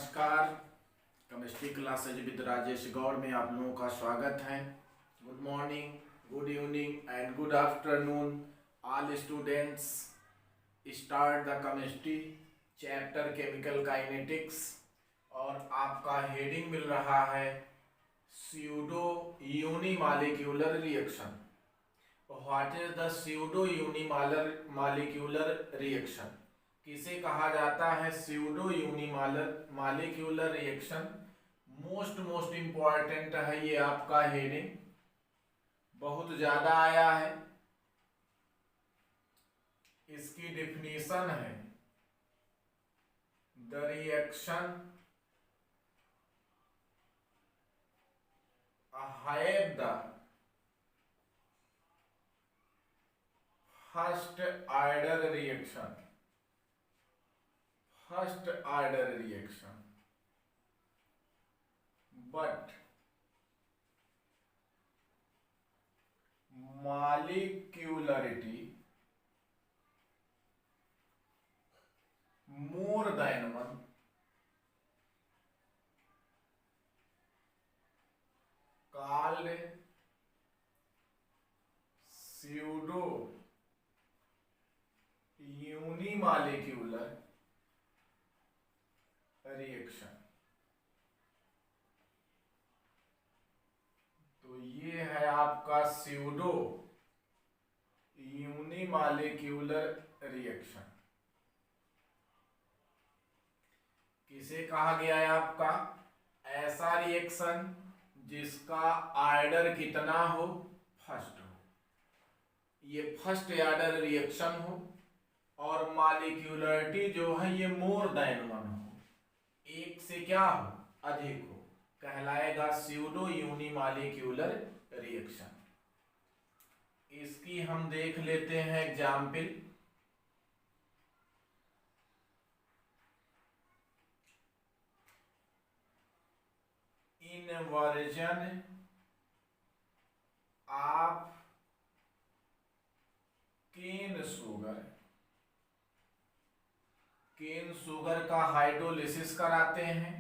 नमस्कार। Chemistry classes with Rajesh Gaur में आप लोगों का स्वागत है। Good morning, good evening and good afternoon all students. Start the chemistry chapter chemical kinetics और आपका हेडिंग मिल रहा है pseudo unimolecular reaction. What is the pseudo unimolecular reaction? किसे कहा जाता है pseudo unimolecular reaction? Most important है ये आपका हेडिंग, बहुत ज्यादा आया है। इसकी डेफिनेशन है the reaction have the first order reaction but molecularity more than one called pseudo unimolecular reaction. तो ये है आपका स्यूडो यूनिमॉलिक्यूलर रिएक्शन। किसे कहा गया है आपका? ऐसा रिएक्शन जिसका ऑर्डर कितना हो? फर्स्ट हो। ये फर्स्ट ऑर्डर रिएक्शन हो और मॉलिक्यूलरिटी जो है ये मोर देन वन हो, एक से क्या हो? अधिक हो, कहलाएगा स्यूडो यूनिमॉलिक्यूलर रिएक्शन। इसकी हम देख लेते हैं example. Inversion of cane sugar का हाइड्रोलिसिस कराते हैं।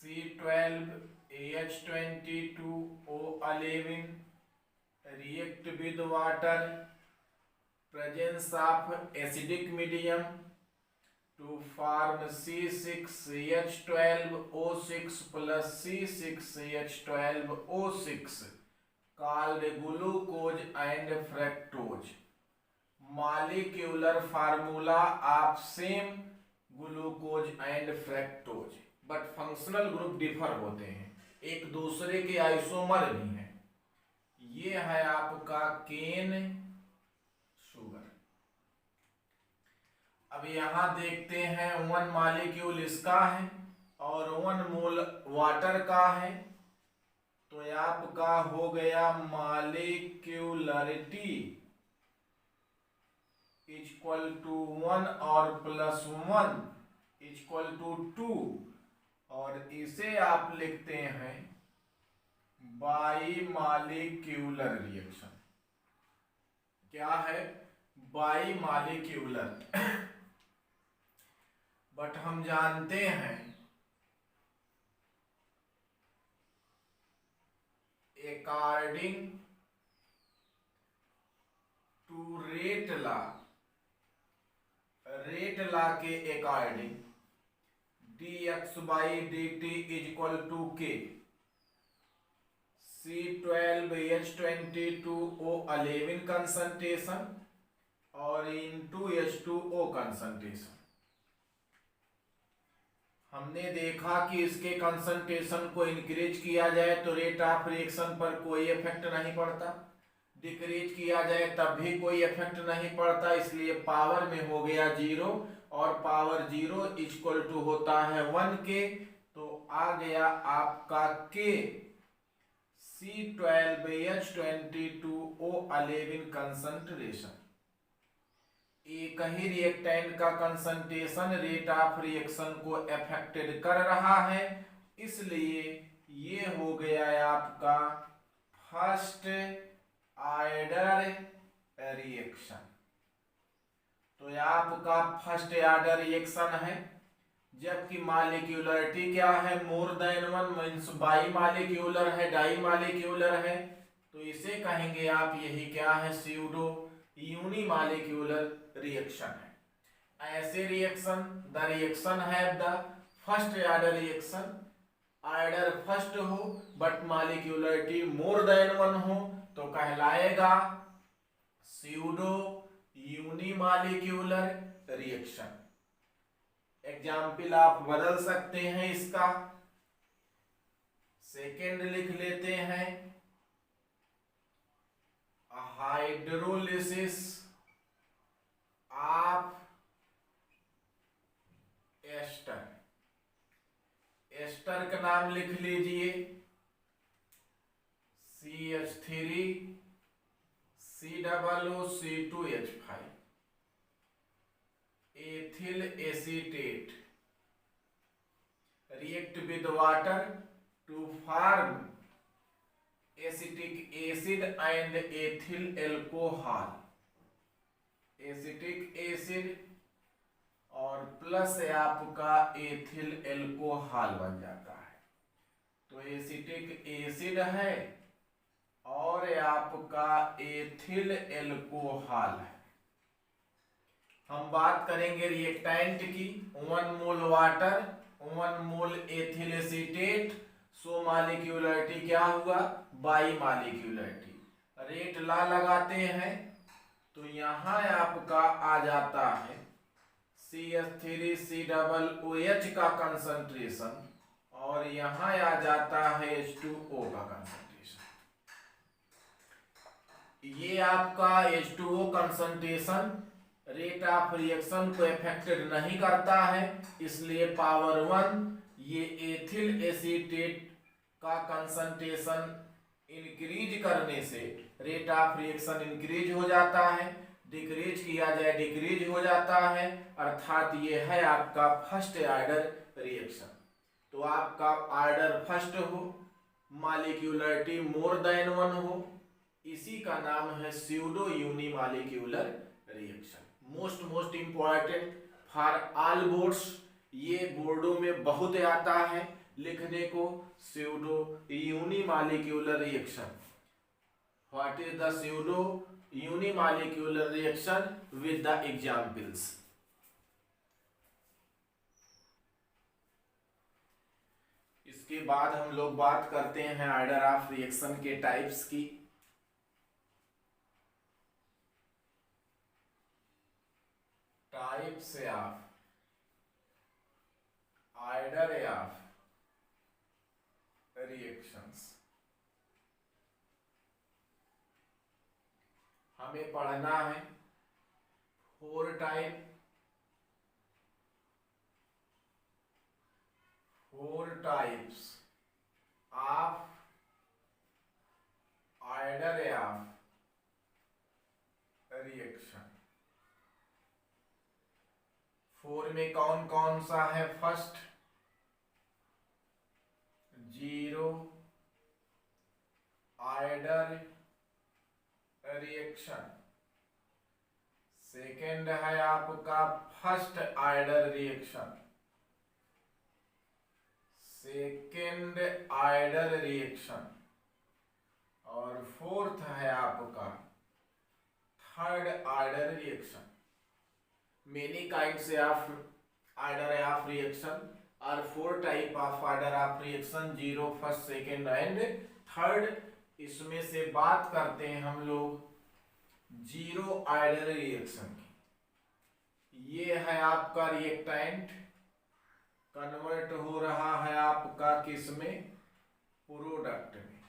C12H22O11 react with water, presence of acidic medium to form C6H12O6 plus C6H12O6 called glucose and fructose. Molecular formula of same glucose and fructose but functional group differ होते हैं, एक दूसरे के isomer भी हैं। ये है आपका केन शुगर। अब यहां देखते हैं 1 मॉलिक्यूल इसका है और 1 मोल वाटर का है, तो आपका हो गया मॉलिक्यूलरिटी इक्वल टू 1 और प्लस 1 इक्वल टू 2, और इसे आप लिखते हैं बाई मॉलिक्यूलर रिएक्शन। क्या है? By molecular. बट हम जानते हैं अकॉर्डिंग टू रेट लॉ के according dx/dt equal to k C12H22O11 concentration और इनटू H2O कंसंट्रेशन। हमने देखा कि इसके कंसंट्रेशन को इंक्रीज किया जाए तो रेट ऑफ रिएक्शन पर कोई इफेक्ट नहीं पड़ता, डिक्रीज किया जाए तब भी कोई इफेक्ट नहीं पड़ता, इसलिए पावर में हो गया 0 और पावर 0 इक्वल टू होता है 1 के। तो आ गया आपका के C12H22O11 कंसंट्रेशन। एक ही रिएक्टेंट का कंसंट्रेशन रेट ऑफ रिएक्शन को अफेक्टेड कर रहा है, इसलिए ये हो गया आपका फर्स्ट ऑर्डर रिएक्शन। तो आपका फर्स्ट ऑर्डर रिएक्शन है जबकि मालिक्यूलरिटी क्या है, more than one, means by molecular है, डाई मालिक्यूलर है, तो इसे कहेंगे आप, यही क्या है, स्यूडो यूनिमालिक्यूलर रिएक्शन है। ऐसे reaction, the reaction have the first order reaction, order first हो बट मालिक्यूलरिटी मोर देन वन हो, तो कहलाएगा स्यूडो यूनिमालिक्यूलर रिएक्शन। एग्जाम्पल आप बदल सकते हैं इसका, सेकेंड लिख लेते हैं, हाइड्रोलिसिस ऑफ एस्टर। एस्टर का नाम लिख लीजिए, CH3 COO2H5, ethyl acetate react with water to form acetic acid and ethyl alcohol, acetic acid और प्लस आपका एथिल एल्कोहल बन जाता है। तो एसिटिक एसिड है और आपका एथिल एल्कोहल है। हम बात करेंगे रिएक्टेंट की, 1 मोल वाटर 1 मोल एथिल एसीटेट, सो मालिक्यूलरिटी क्या हुआ, बाई मालिक्यूलरिटी। रेट ला लगाते हैं तो यहां आपका आ जाता है CH3 COOH का कंसंट्रेशन और यहां आ जाता है H2O का कंसंट्रेशन। ये आपका H2O concentration rate of reaction को इफेक्टेड नहीं करता है, इसलिए पावर 1 ये एथिल एसीटेट का कंसंट्रेशन इंक्रीज करने से रेट ऑफ रिएक्शन इंक्रीज हो जाता है, डिक्रीज किया जाए डिक्रीज हो जाता है, अर्थात ये है आपका फर्स्ट ऑर्डर रिएक्शन। तो आपका ऑर्डर फर्स्ट हो, मालिक्यूलरिटी मोर देन वन हो, इसी का नाम है pseudo unimolecular reaction. Most important for all boards, ये बोर्डों में बहुत आता है लिखने को, pseudo unimolecular reaction. What is the pseudo unimolecular reaction with the examples. इसके बाद हम लोग बात करते हैं ऑर्डर ऑफ रिएक्शन के टाइप्स की। Types of order of reactions, हमें पढ़ना है 4 type, 4 types of order of reaction. 4 में कौन कौन सा है, फर्स्ट 0 ऑर्डर रिएक्शन, सेकेंड है आपका first order reaction, second order reaction, और फोर्थ है आपका third order reaction. Many kinds of order of reaction or 4 type of order of reaction, 0 first second and third। इसमें से बात करते हैं हम लोग 0 ऑर्डर रिएक्शन की। ये है आपका रिएक्टेंट कन्वर्ट हो रहा है आपका किसमें, प्रोडक्ट में।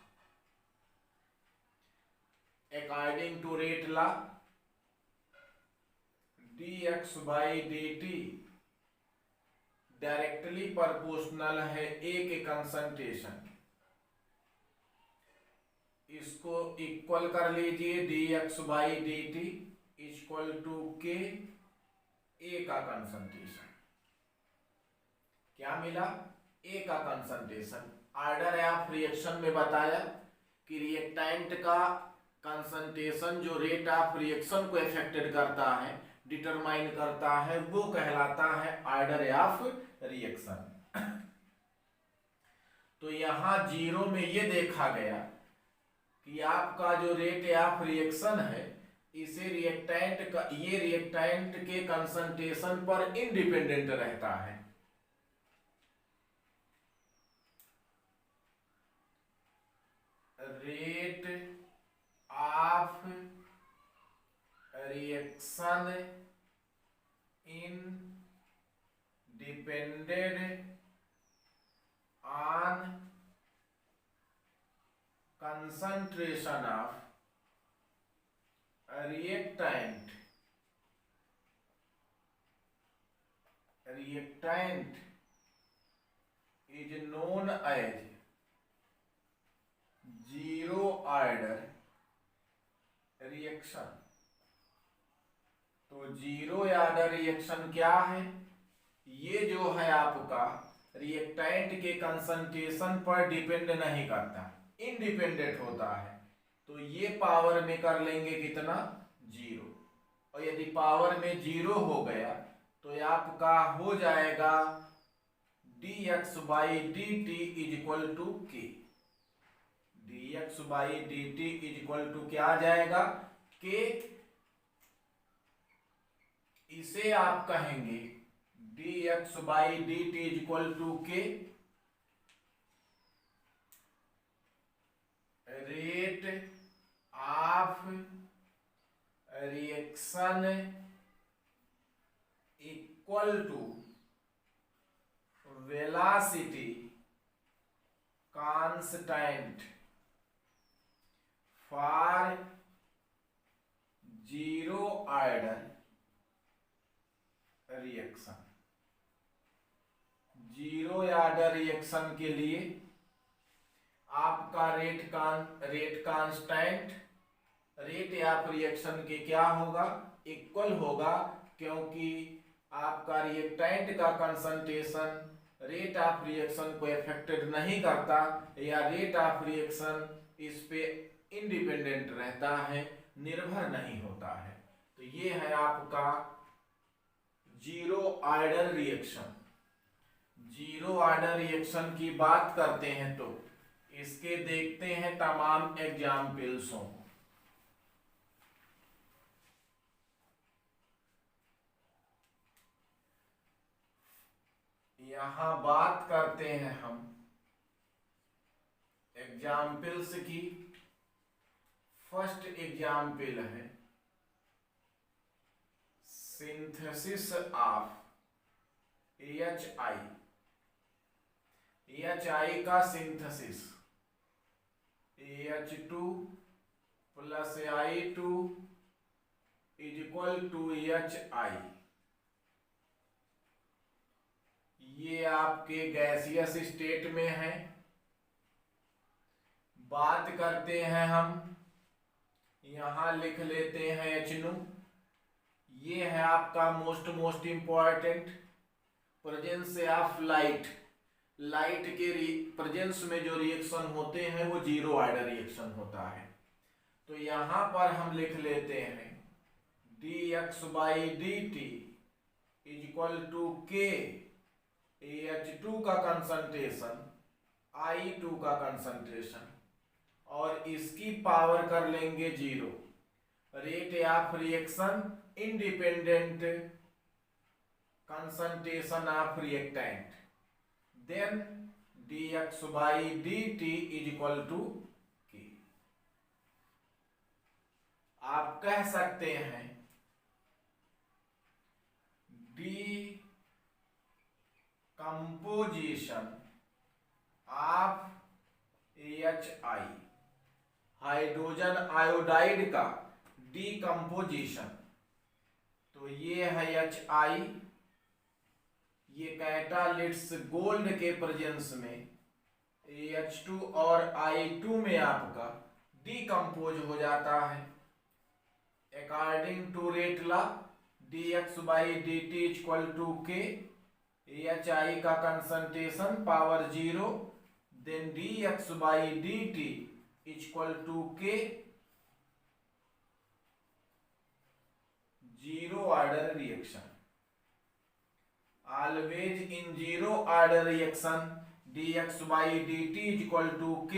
According to rate law dx/dt directly proportional है A के कंसंट्रेशन, इसको इक्वल कर लीजिए, dx/dt equal to k A का कंसंट्रेशन। क्या मिला, A का कंसंट्रेशन। ऑर्डर ऑफ रिएक्शन में बताया कि रिएक्टेंट का कंसंट्रेशन जो रेट ऑफ रिएक्शन को इफेक्टेड करता है, डिटरमाइन करता है वो कहलाता है ऑर्डर ऑफ रिएक्शन। तो यहां जीरो में ये देखा गया कि आपका जो रेट ऑफ रिएक्शन है इसे रिएक्टेंट का, ये रिएक्टेंट के कंसंट्रेशन पर इंडिपेंडेंट रहता है। Rate of reaction in depended on concentration of reactant is known as zero order reaction। तो जीरो ऑर्डर रिएक्शन क्या है? ये जो है आपका रिएक्टेंट के कंसंट्रेशन पर डिपेंड नहीं करता, इंडिपेंडेंट होता है। तो ये पावर में कर लेंगे कितना? जीरो। और यदि पावर में जीरो हो गया तो आपका हो जाएगा dx/dt is equal to k। dx/dt is equal to क्या आ जाएगा? k। इसे आप कहेंगे dx/dt is equal to k rate of reaction equal to velocity constant for zero order reaction. Zero order reaction के लिए आपका rate constant rate of reaction के क्या होगा? इक्वल होगा, क्योंकि आपका रिएक्टेंट का कंसंट्रेशन रेट ऑफ रिएक्शन को इफेक्टेड नहीं करता, या रेट ऑफ रिएक्शन इस पे इंडिपेंडेंट रहता है, निर्भर नहीं होता है। तो ये है आपका zero order reaction. Zero order reaction की बात करते हैं तो इसके देखते हैं तमाम एग्जाम्पल्सों को। यहां बात करते हैं हम एग्जाम्पल्स की। फर्स्ट एग्जाम्पल है सिंथेसिस ऑफ HI। HI का synthesis H2 plus I2 is equal to HI। ये आपके गैसियस स्टेट में है। बात करते हैं हम, यहां लिख लेते हैं HNO। ये है आपका most important presence of light. Light के प्रेजेंस में जो रिएक्शन होते हैं वो जीरो ऑर्डर रिएक्शन होता है। तो यहां पर हम लिख लेते हैं dx/dt is equal to k H2 का कंसंट्रेशन I2 का कंसंट्रेशन, और इसकी पावर कर लेंगे zero. Rate of reaction independent concentration of reactant, then dx/dt is equal to k। आप कह सकते हैं composition of HI, hydrogen iodide का डीकम्पोजिशन। तो ये है HI। ये कैटालिट्स गोल्ड के प्रेजेंस में H2 और I2 में आपका डीकम्पोज हो जाता है। According to rate law dx/dt equal to k। HI का concentration power zero, then dx/dt equal to k zero order reaction. Always in zero order reaction, dx by dt is equal to k,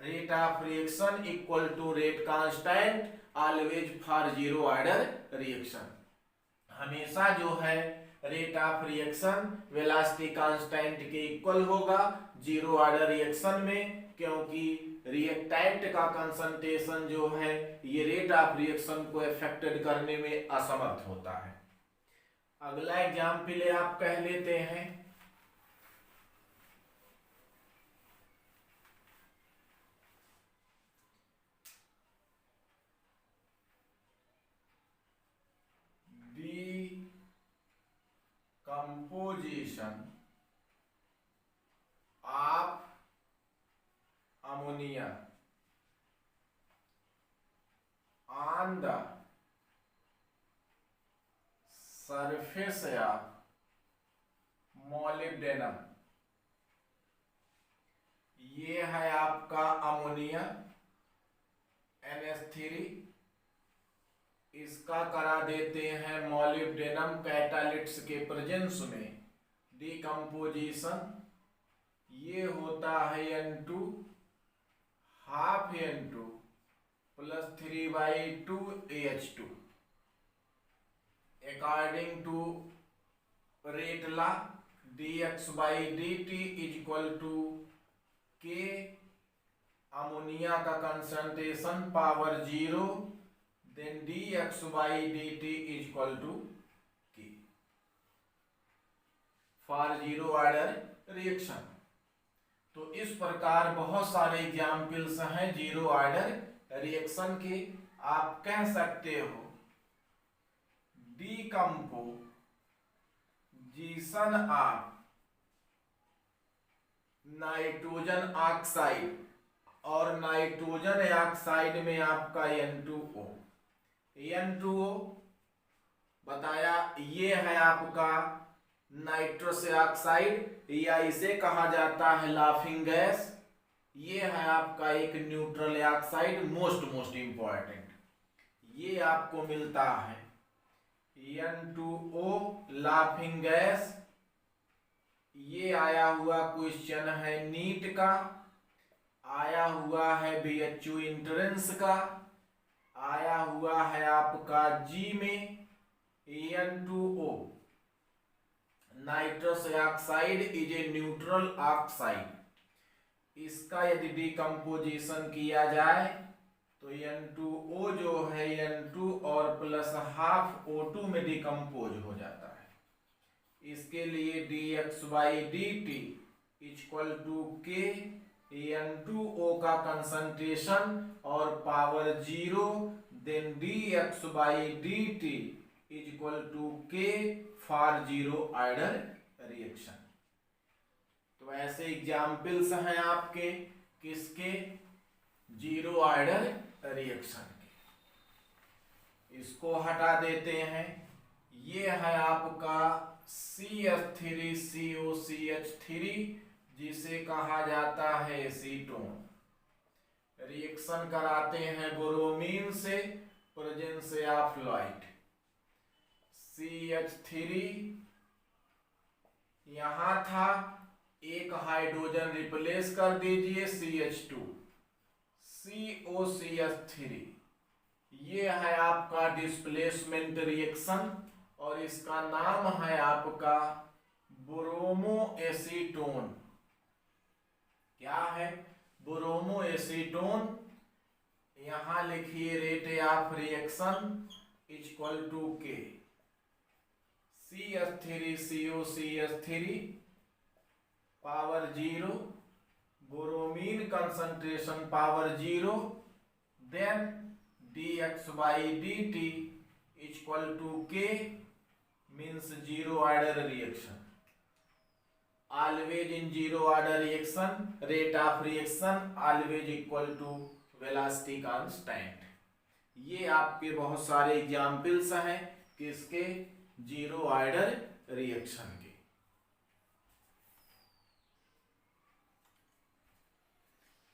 rate of reaction equal to rate constant, always for zero order reaction. हमेशा जो है rate of reaction velocity constant के equal होगा zero order reaction में, क्योंकि reactant का concentration जो है ये रेट ऑफ रिएक्शन को अफेक्टेड करने में असमर्थ होता है। अगला एग्जाम्पल आप कह लेते हैं, decomposition of ammonia on the surface of molybdenum। ये है आपका अमोनिया NH3, इसका करा देते हैं मॉलिब्डेनम कैटालिट्स के प्रेजेंस में डिकम्पोजिशन। ये होता है N2 half N2 plus 3/2 AH2 according to rate law dx by dt is equal to k, ammonia का concentration power 0, then dx by dt is equal to k for zero order reaction। तो इस प्रकार बहुत सारे examples हैं zero order reaction के। आप कह सकते हो डिकम्पोजिशन ऑफ नाइट्रोजन ऑक्साइड, और नाइट्रोजन ऑक्साइड में आपका N2O बताया, ये है आपका नाइट्रस ऑक्साइड या इसे कहा जाता है लाफिंग गैस। ये है आपका एक न्यूट्रल ऑक्साइड, मोस्ट इंपॉर्टेंट, ये आपको मिलता है N2O लाफिंग गैस। ये आया हुआ क्वेश्चन है नीट का, आया हुआ है BHU इंट्रेंस का, आया हुआ है आपका जी में N2O nitrous oxide is a neutral oxide. इसका यदि डिकम्पोजिशन किया जाए तो N2O जो है N2 और प्लस हाफ O2 में डिकम्पोज हो जाता है। इसके लिए dx by dt equal to k, N2O का कंसंट्रेशन और power 0, then dx by dt is equal to k for zero order reaction. तो ऐसे एग्जाम्पल्स हैं आपके किसके, जीरो ऑर्डर रिएक्शन के। इसको हटा देते हैं। ये है आपका CH3COCH3 जिसे कहा जाता है एसीटोन। रिएक्शन कराते हैं ब्रोमीन से, प्रेजेंस ऑफ लाइट। CH3 यहां था, एक हाइड्रोजन रिप्लेस कर दीजिए CH2, COCH3। ये है आपका डिस्प्लेसमेंट रिएक्शन और इसका नाम है आपका ब्रोमो एसीटोन। क्या है, ब्रोमो एसीटोन। यहां लिखिए rate of reaction equal to k, CH3COCH3 power 0, bromine concentration power 0, then dx by dt equal to k means zero order reaction. Always in zero order reaction rate of reaction always equal to velocity constant. ये आपके बहुत सारे examples हैं किसके, zero order reaction के।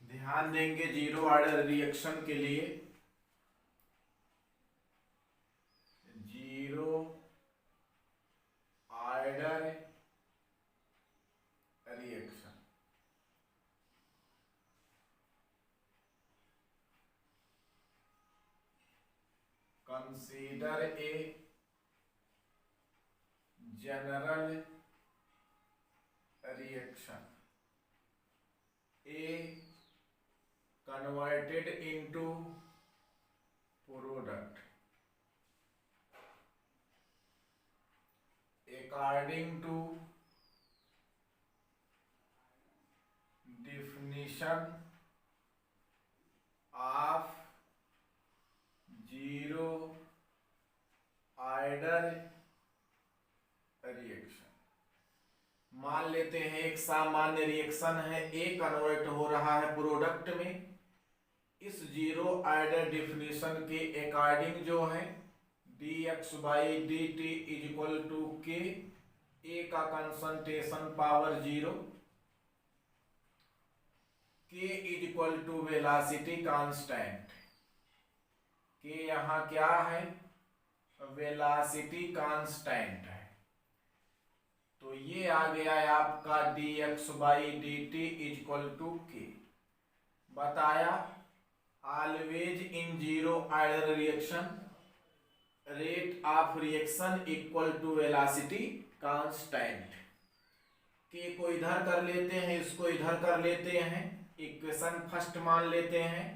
ध्यान देंगे zero order reaction के लिए, zero order reaction. Consider a general reaction A converted into product according to definition of zero order reaction. मान लेते हैं एक सामान्य रिएक्शन है, ए कन्वर्ट हो रहा है प्रोडक्ट में। इस जीरो ऑर्डर डिफिनीशन के अकॉर्डिंग जो है dx by d t is equal to k, A का concentration power zero, k is equal to velocity constant. के यहाँ क्या है? वेलोसिटी कांस्टेंट है। तो ये आ गया है आपका dx by d t is equal to k. बताया always in zero order reaction rate of reaction equal to velocity constant. K को इधर कर लेते हैं, इसको इधर कर लेते हैं, इक्वेशन फर्स्ट मान लेते हैं।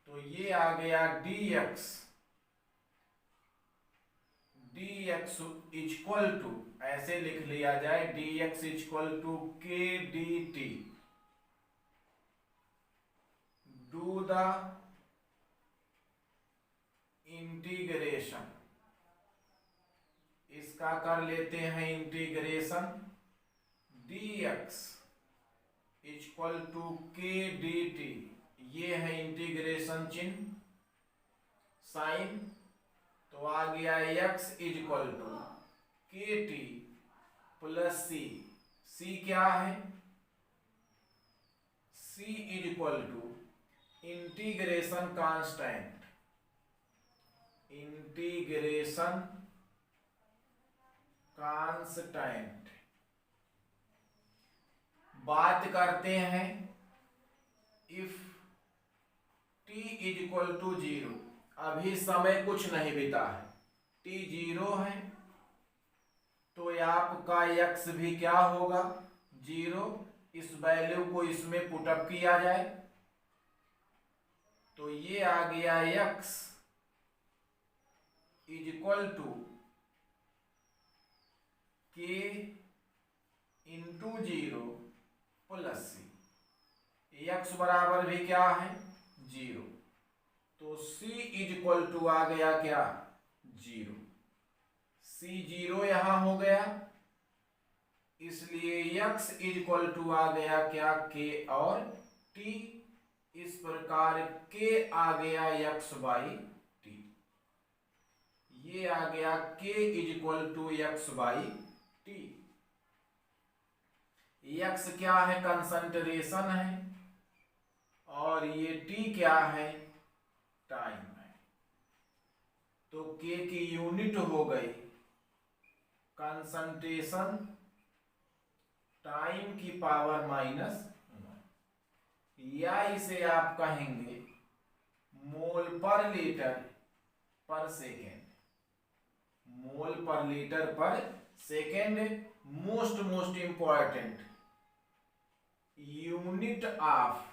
तो ये आ गया dx इक्वल टू, ऐसे लिख लिया जाए, dx equal to K D T. Do the integration, इसका कर लेते हैं integration, dx equal to K D T. ये है इंटीग्रेशन चिन्ह, साइन। तो आ गया x equal to K T plus C. C क्या है? C equal to integration constant, integration constant. बात करते हैं if t is equal to zero. अभी समय कुछ नहीं बीता है, t जीरो है, तो आपका x भी क्या होगा? जीरो। इस वैल्यू को इसमें पुटअप किया जाए तो ये आ गया x इज इक्वल टू के इंटू जीरो प्लस सी। x बराबर भी क्या है? जीरो। तो c इज इक्वल टू आ गया क्या? जीरो। c जीरो यहां हो गया, इसलिए x इज इक्वल टू आ गया क्या? k और t। इस प्रकार k आ गया x बाई टी। ये आ गया k is equal to x by t. x क्या है? कंसंट्रेशन है, और ये t क्या है? टाइम है। तो k की यूनिट हो गई कंसंट्रेशन टाइम की पावर माइनस, या इसे आप कहेंगे मोल per litre per second. Mole per litre per second most important unit of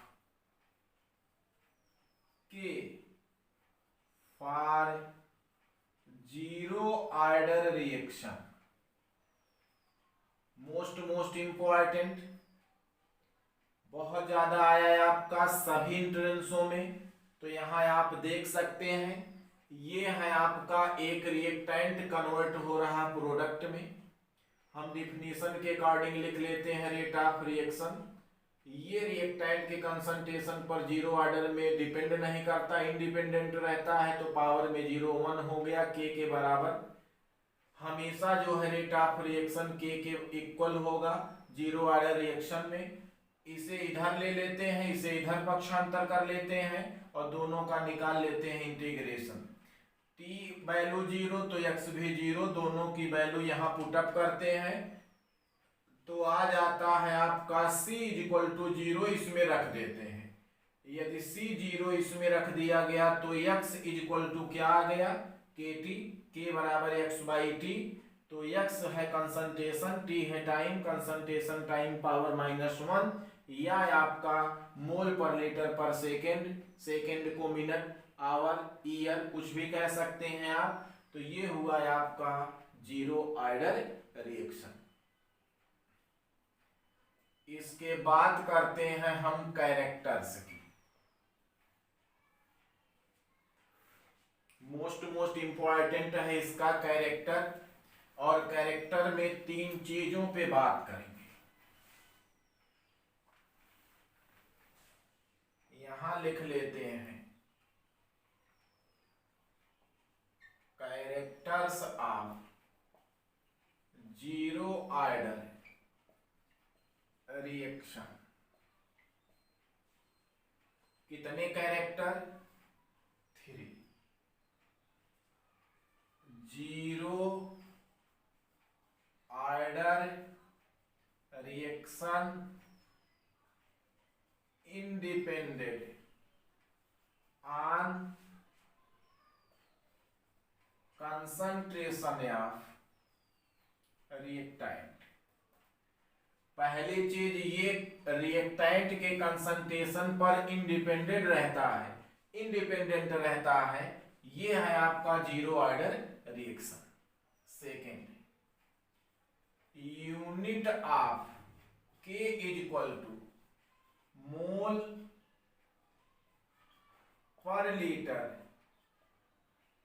K for zero order reaction. Most important, बहुत ज्यादा आया है आपका सभी इंट्रेंसों में। तो यहां आप देख सकते हैं, ये है आपका एक रिएक्टेंट कन्वर्ट हो रहा प्रोडक्ट में। हम डिफिनीशन के अकॉर्डिंग लिख लेते हैं रेट ऑफ रिएक्शन। ये रिएक्टेंट के कंसंट्रेशन पर जीरो ऑर्डर में डिपेंड नहीं करता, इंडिपेंडेंट रहता है। तो पावर में 0.1 हो गया के बराबर। हमेशा जो है रेट ऑफ रिएक्शन के इक्वल होगा जीरो ऑर्डर रिएक्शन में। इसे इधर ले लेते हैं, इसे इधर पक्षांतर कर लेते हैं और दोनों का निकाल लेते हैं इंटीग्रेशन। टी वैल्यू 0 तो x भी 0, दोनों की वैल्यू यहाँ पुटअप करते हैं तो आ जाता है आपका c इक्वल टू 0, इसमें रख देते हैं। यदि c 0 इसमें रख दिया गया तो x इक्वल टू क्या आ गया, kt, k बराबर x बाई टी। तो x है कंसंट्रेशन, t है टाइम, कंसंट्रेशन टाइम पावर -1, या आपका मोल per litre per second, second को मिनट, आवर, ईयर कुछ भी कह सकते हैं आप। तो ये हुआ आपका जीरो ऑर्डर रिएक्शन। इसके बाद करते हैं हम कैरेक्टर्स की। मोस्ट इंपॉर्टेंट है इसका कैरेक्टर, और कैरेक्टर में 3 चीजों पे बात करेंगे। यहां लिख लेते हैं characters of zero order reaction. कितने character, 3। Zero order reaction independent on concentration of reactant. पहली चीज, ये रिएक्टेंट के कंसंट्रेशन पर इंडिपेंडेंट रहता है, इंडिपेंडेंट रहता है, ये है आपका zero order reaction. Second, unit of K is equal to mole per litre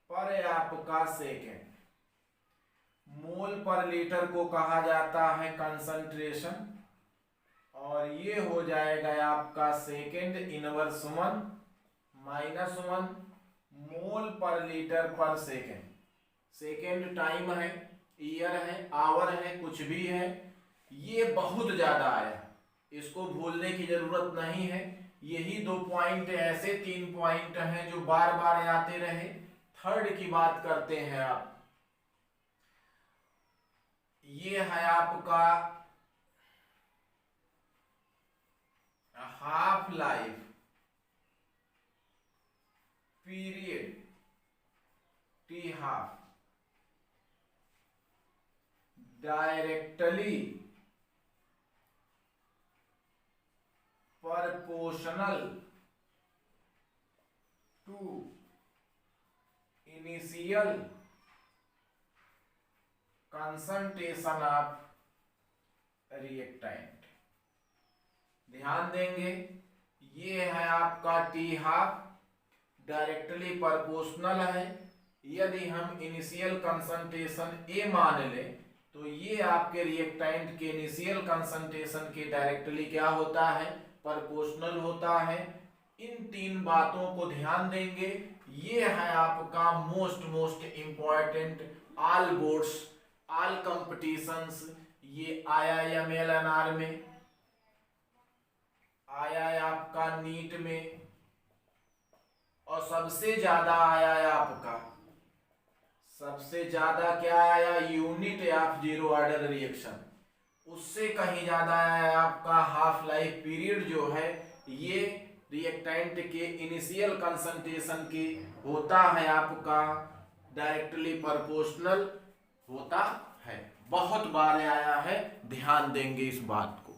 पर आपका सेकेंड। मोल पर लीटर को कहा जाता है कंसंट्रेशन, और ये हो जाएगा आपका सेकेंड इनवर्स 1 -1 मोल per litre per second. Second time है, ईयर है, आवर है, कुछ भी है। ये बहुत ज्यादा आया, इसको भूलने की जरूरत नहीं है। यही 2 पॉइंट ऐसे 3 पॉइंट हैं जो बार बार आते रहे। थर्ड की बात करते हैं आप, ये है आपका half life period, T half, directly proportional to initial concentration of reactant। ध्यान देंगे, ये है आपका टी हाफ, डायरेक्टली प्रोपोर्शनल है। यदि हम इनिशियल कंसंट्रेशन ए मान लें तो ये आपके रिएक्टेंट के इनिशियल कंसंट्रेशन के डायरेक्टली क्या होता है, प्रोपोर्शनल होता है। इन 3 बातों को ध्यान देंगे। ये है आपका most important, all boards, all competitions, ये IIMLNR में आया है, आपका नीट में, और सबसे ज्यादा आया है आपका, सबसे ज्यादा क्या आया, unit of zero order reaction. उससे कहीं ज्यादा आया आपका हाफ लाइफ पीरियड जो है, ये रिएक्टेंट के इनिशियल कंसंट्रेशन की होता है आपका डायरेक्टली प्रोपोर्शनल होता है। बहुत बार आया है, ध्यान देंगे इस बात को।